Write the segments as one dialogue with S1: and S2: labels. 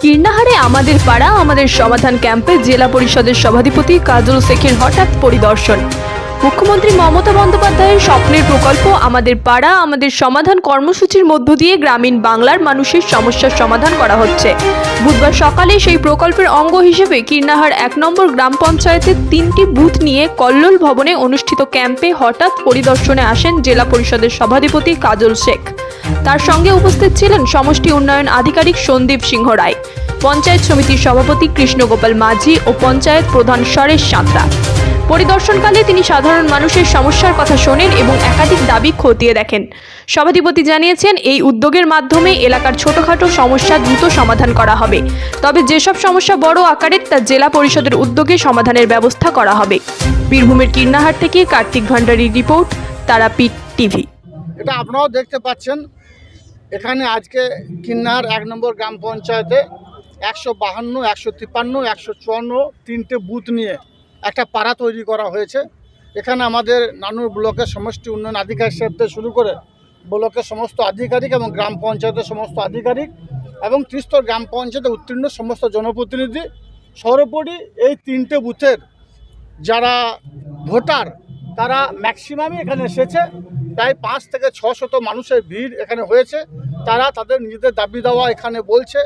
S1: কীর্ণাহারে আমাদের পাড়া আমাদের সমাধান ক্যাম্পে জেলা পরিষদের সভাধিপতি কাজল শেখের হঠাৎ পরিদর্শন। মুখ্যমন্ত্রী মমতা বন্দ্যোপাধ্যায়ের স্বপ্নের প্রকল্প আমাদের পাড়া আমাদের সমাধান কর্মসূচির মধ্য দিয়ে গ্রামীণ বাংলার মানুষের সমস্যার সমাধান করা হচ্ছে। বুধবার সকালে সেই প্রকল্পের অঙ্গ হিসেবে কীর্ণাহার ১ নম্বর গ্রাম পঞ্চায়েতের ৩টি বুথ নিয়ে কল্লোল ভবনে অনুষ্ঠিত ক্যাম্পে হঠাৎ পরিদর্শনে আসেন জেলা পরিষদের সভাধিপতি কাজল শেখ। তার সঙ্গে উপস্থিত ছিলেন সমষ্টি উন্নয়ন আধিকারিক সন্দীপ সিংহ রায়, পঞ্চায়েত সমিতির সভাপতি কৃষ্ণগোপাল মাঝি ও পঞ্চায়েত প্রধান সরেশ সাঁতরা। পরিদর্শনকালে তিনি সাধারণ মানুষের সমস্যার কথা শোনেন এবং একাধিক দাবি খতিয়ে দেখেন। সভাধিপতি জানিয়েছেন, এই উদ্যোগের মাধ্যমে এলাকার ছোটখাটো সমস্যা দ্রুত সমাধান করা হবে। তবে যেসব সমস্যা বড় আকারের তা জেলা পরিষদের উদ্যোগে সমাধানের ব্যবস্থা করা হবে। বীরভূমের কীর্ণাহার থেকে কার্তিক ভান্ডারীর রিপোর্ট, তারাপীঠ টিভি।
S2: এটা আপনারাও দেখতে পাচ্ছেন, এখানে আজকে কীর্ণাহার ১ নম্বর গ্রাম পঞ্চায়েতে ১৫২, ১৫৩, ১৫৪ তিনটে বুথ নিয়ে একটা পাড়া তৈরি করা হয়েছে। এখানে আমাদের নানুর ব্লকের সমষ্টি উন্নয়ন আধিকারিক থেকে শুরু করে ব্লকের সমস্ত আধিকারিক এবং গ্রাম পঞ্চায়েতের সমস্ত আধিকারিক এবং ত্রিস্তর গ্রাম পঞ্চায়েতে উত্তীর্ণ সমস্ত জনপ্রতিনিধি, সর্বোপরি এই তিনটে বুথের যারা ভোটার তারা ম্যাক্সিমামই এখানে এসেছে। প্রায় ৫ থেকে ৬০০ মানুষের ভিড় এখানে হয়েছে। তারা তাদের নিজেদের দাবি দেওয়া এখানে বলছে।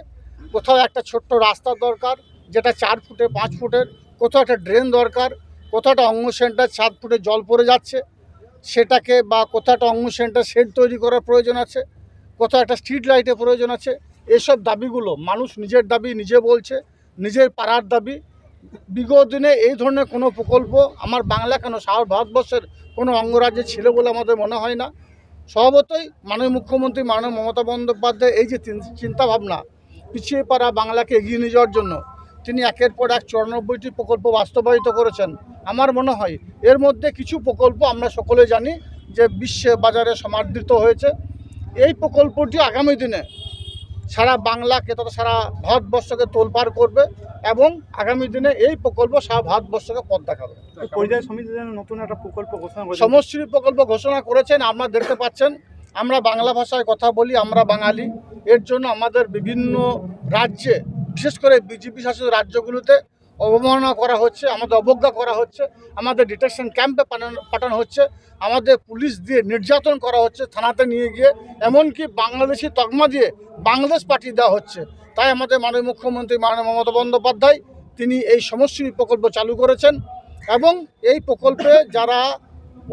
S2: কোথাও একটা ছোট্ট রাস্তা দরকার যেটা ৪ ফুটে ৫ ফুটের, কোথাও একটা ড্রেন দরকার, কোথাও একটা অঙ্গ সেন্টার ৭ ফুটে জল পড়ে যাচ্ছে সেটাকে, বা কোথাও একটা অঙ্গ সেন্টার শেড তৈরি করার প্রয়োজন আছে, কোথাও একটা স্ট্রিট লাইটের প্রয়োজন আছে। এসব দাবিগুলো মানুষ নিজের দাবি নিজে বলছে, নিজের পাড়ার দাবি। বিগত দিনে এই ধরনের কোনো প্রকল্প আমার বাংলা কেন সারা ভারতবর্ষের কোনো অঙ্গরাজ্যে ছিল বলে আমাদের মনে হয় না। স্বভাবতই মাননীয় মুখ্যমন্ত্রী মাননীয় মমতা বন্দ্যোপাধ্যায় এই যে চিন্তাভাবনা পিছিয়ে পড়া বাংলাকে এগিয়ে নিয়ে যাওয়ার জন্য তিনি একের পর এক ৯৪টি প্রকল্প বাস্তবায়িত করেছেন। আমার মনে হয় এর মধ্যে কিছু প্রকল্প আমরা সকলে জানি যে বিশ্ব বাজারে সমাদৃত হয়েছে। এই প্রকল্পটি আগামী দিনে সারা বাংলাকে তথা সারা ভারতবর্ষকে তোলপাড় করবে এবং আগামী দিনে এই প্রকল্প সারা ভারতবর্ষকে পথ দেখাবে।
S3: পরিযায়ী সমিতি নতুন একটা প্রকল্প ঘোষণা করেছে,
S2: সমষ্টি প্রকল্প ঘোষণা করেছেন। আপনারা দেখতে পাচ্ছেন, আমরা বাংলা ভাষায় কথা বলি, আমরা বাঙালি। এর জন্য আমাদের বিভিন্ন রাজ্যে, বিশেষ করে বিজেপি শাসিত রাজ্যগুলোতে অবমাননা করা হচ্ছে, আমাদের অবজ্ঞা করা হচ্ছে, আমাদের ডিটেকশন ক্যাম্পে পাঠানো হচ্ছে, আমাদের পুলিশ দিয়ে নির্যাতন করা হচ্ছে থানাতে নিয়ে গিয়ে, এমনকি বাংলাদেশি তকমা দিয়ে বাংলাদেশ পাঠিয়ে দেওয়া হচ্ছে। তাই আমাদের মাননীয় মুখ্যমন্ত্রী মাননীয় মমতা বন্দ্যোপাধ্যায় তিনি এই সমষ্টি প্রকল্প চালু করেছেন এবং এই প্রকল্পে যারা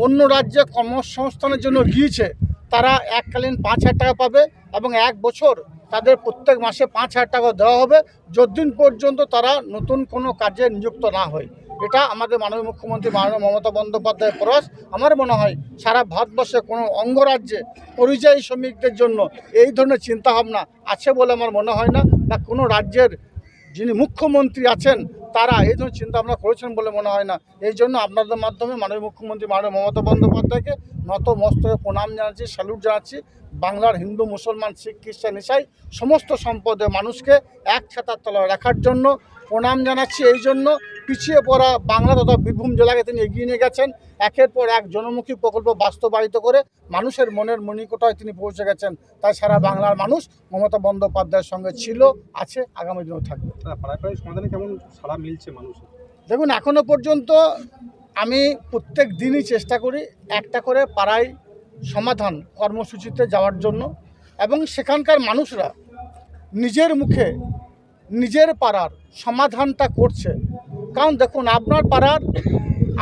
S2: অন্য রাজ্যে কর্মসংস্থানের জন্য গিয়েছে তারা এককালীন ৫,০০০ টাকা পাবে এবং ১ বছর তাদের প্রত্যেক মাসে ৫,০০০ টাকা দেওয়া হবে যতদিন পর্যন্ত তারা নতুন কোনো কাজে নিযুক্ত না হয়। এটা আমাদের মাননীয় মুখ্যমন্ত্রী মাননীয় মমতা বন্দ্যোপাধ্যায়ের প্রয়াস। আমার মনে হয় সারা ভারতবর্ষে কোনো অঙ্গরাজ্যে পরিযায়ী শ্রমিকদের জন্য এই ধরনের চিন্তাভাবনা আছে বলে আমার মনে হয় না, বা কোনো রাজ্যের যিনি মুখ্যমন্ত্রী আছেন তারা এই ধরনের চিন্তাভাবনা করেছেন বলে মনে হয় না। এই জন্য আপনাদের মাধ্যমে মাননীয় মুখ্যমন্ত্রী মাননীয় মমতা বন্দ্যোপাধ্যায়কে নত মস্তকে প্রণাম জানাচ্ছি, স্যালুট জানাচ্ছি। বাংলার হিন্দু, মুসলমান, শিখ, খ্রিস্টান, ইসাই সমস্ত সম্প্রদায়ের মানুষকে এক ছাতার তলায় রাখার জন্য প্রণাম জানাচ্ছি। এই জন্য পিছিয়ে পড়া বাংলা তথা বীরভূম জেলাকে তিনি এগিয়ে নিয়ে গেছেন। একের পর এক জনমুখী প্রকল্প বাস্তবায়িত করে মানুষের মনের মণিকোটায় তিনি পৌঁছে গেছেন। তাই সারা বাংলার মানুষ মমতা বন্দ্যোপাধ্যায়ের সঙ্গে ছিল, আছে, আগামী দিনেও থাকবে।
S3: পাড়ায় সমাধানে কেমন সাড়া মিলছে মানুষের?
S2: দেখুন, এখনও পর্যন্ত আমি প্রত্যেক দিনই চেষ্টা করি একটা করে পাড়ায় সমাধান কর্মসূচিতে যাওয়ার জন্য, এবং সেখানকার মানুষরা নিজের মুখে নিজের পাড়ার সমাধানটা করছে। কারণ দেখুন, আপনার পাড়ার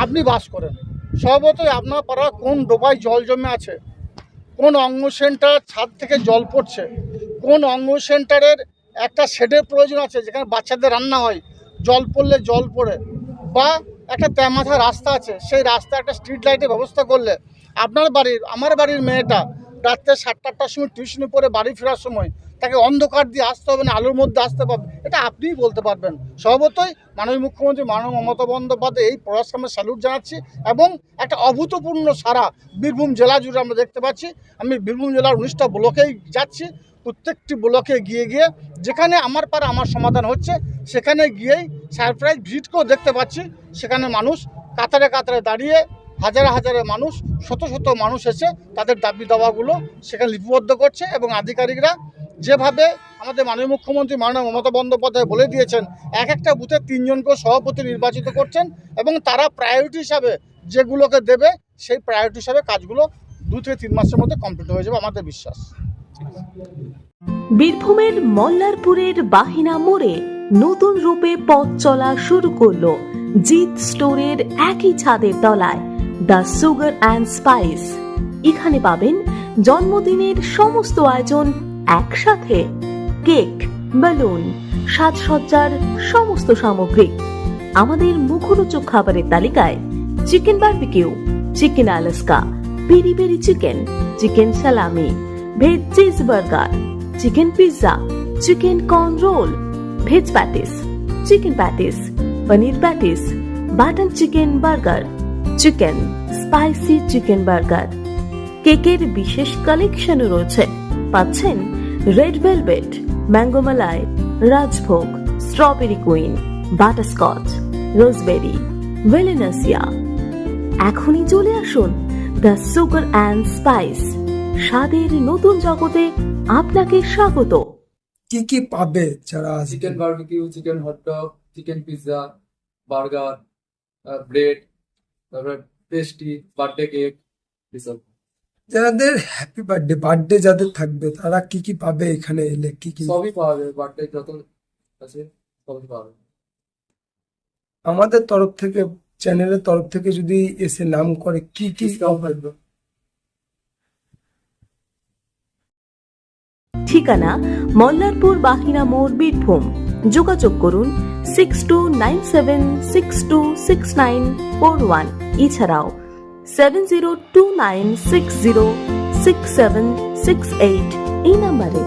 S2: আপনি বাস করেন, স্বভাবতই আপনার পাড়ার কোন ডোবায় জল জমে আছে, কোন অঙ্গ সেন্টার ছাদ থেকে জল পড়ছে, কোন অঙ্গ সেন্টারের একটা শেডের প্রয়োজন আছে যেখানে বাচ্চাদের রান্না হয়, জল পড়লে জল পড়ে, বা একটা তেমাথা রাস্তা আছে, সেই রাস্তা একটা স্ট্রিট লাইটের ব্যবস্থা করলে আপনার বাড়ির আমার বাড়ির মেয়েটা রাত্রে ৭টা-৮টার সময় টিউশনি পড়ে বাড়ি ফেরার সময় তাকে অন্ধকার দিয়ে আসতে হবে না, আলোর মধ্যে আসতে পারবে, এটা আপনিই বলতে পারবেন। স্বভাবতই মাননীয় মুখ্যমন্ত্রী মাননীয় মমতা বন্দ্যোপাধ্যায় এই প্রয়াসকে আমরা স্যালুট জানাচ্ছি এবং একটা অভূতপূর্ণ সারা বীরভূম জেলা জুড়ে আমরা দেখতে পাচ্ছি। আমি বীরভূম জেলার ১৯টা ব্লকেই যাচ্ছি, প্রত্যেকটি ব্লকে গিয়ে গিয়ে যেখানে আমার পাড়া আমার সমাধান হচ্ছে সেখানে গিয়েই সারপ্রাইজ ভিজিট করেও দেখতে পাচ্ছি সেখানে মানুষ কাতারে কাতারে দাঁড়িয়ে, হাজারে হাজারে মানুষ, শত শত মানুষ এসে তাদের দাবি দাওয়াগুলো সেখানে লিপিবদ্ধ করছে এবং আধিকারিকরা যেভাবে আমাদের মাননীয় মুখ্যমন্ত্রী মাননীয় মমতা বন্দ্যোপাধ্যায় বলে দিয়েছেন, এক একটা বুথে 3 জন করে সভাপতি নির্বাচিত করছেন এবং তারা প্রায়োরিটি হিসাবে যেগুলোকে দেবে সেই প্রায়োরিটি হিসাবে কাজগুলো 2 থেকে 3 মাসের মধ্যে কমপ্লিট হয়ে যাবে আমাদের বিশ্বাস।
S4: বীরভূমের মল্লারপুরের বাহিনা মোড়ে নতুন রূপে পথ চলা শুরু করলো জিৎ স্টোরের একই ছাদের তলায় দ্য সুগার অ্যান্ড স্পাইস। এখানে পাবেন জন্মদিনের সমস্ত আয়োজন একসাথে, কেক, বেলুন, সাজসজ্জার সমস্ত সামগ্রী। আমাদের মুখরোচক খাবারের তালিকায় chicken barbecue, chicken Alaska, peri peri chicken, chicken salami, veg cheese burger, chicken pizza, chicken corn roll, veg patties, chicken patties, paneer patties, button chicken burger, chicken spicy chicken burger. কেকের বিশেষ কালেকশনও রয়েছে। পাচ্ছেন red velvet, mango malai, rajbhog, strawberry queen, butterscotch, roseberry, Valencia. এখনই চলে আসুন the sugar and spice. স্বাদের নতুন জগতে আপনাকে স্বাগত।
S5: কি কি পাবে যারা আসবে?
S6: Chicken barbecue, chicken hot dog, chicken pizza, burger, bread, তারপরে পেস্ট্রি, বার্থডে কেক, এসব
S5: যাদের হ্যাপি বার্থডে যাদের থাকবে তারা কি কি পাবে এখানে এলে? কি কি
S6: সবই পাওয়া যাবে। বার্থডে যত আছে সবই পাওয়া যাবে।
S5: আমাদের তরফ থেকে, চ্যানেলের তরফ থেকে যদি এসে নাম করে কি কি
S6: ডিসকাউন্ট থাকবে।
S4: ঠিকানা মল্লারপুর বাহিনা মোড়, বীরভূম। যোগাযোগ করুন 6297626941। এছাড়াও 7029606768 এই নাম্বারে।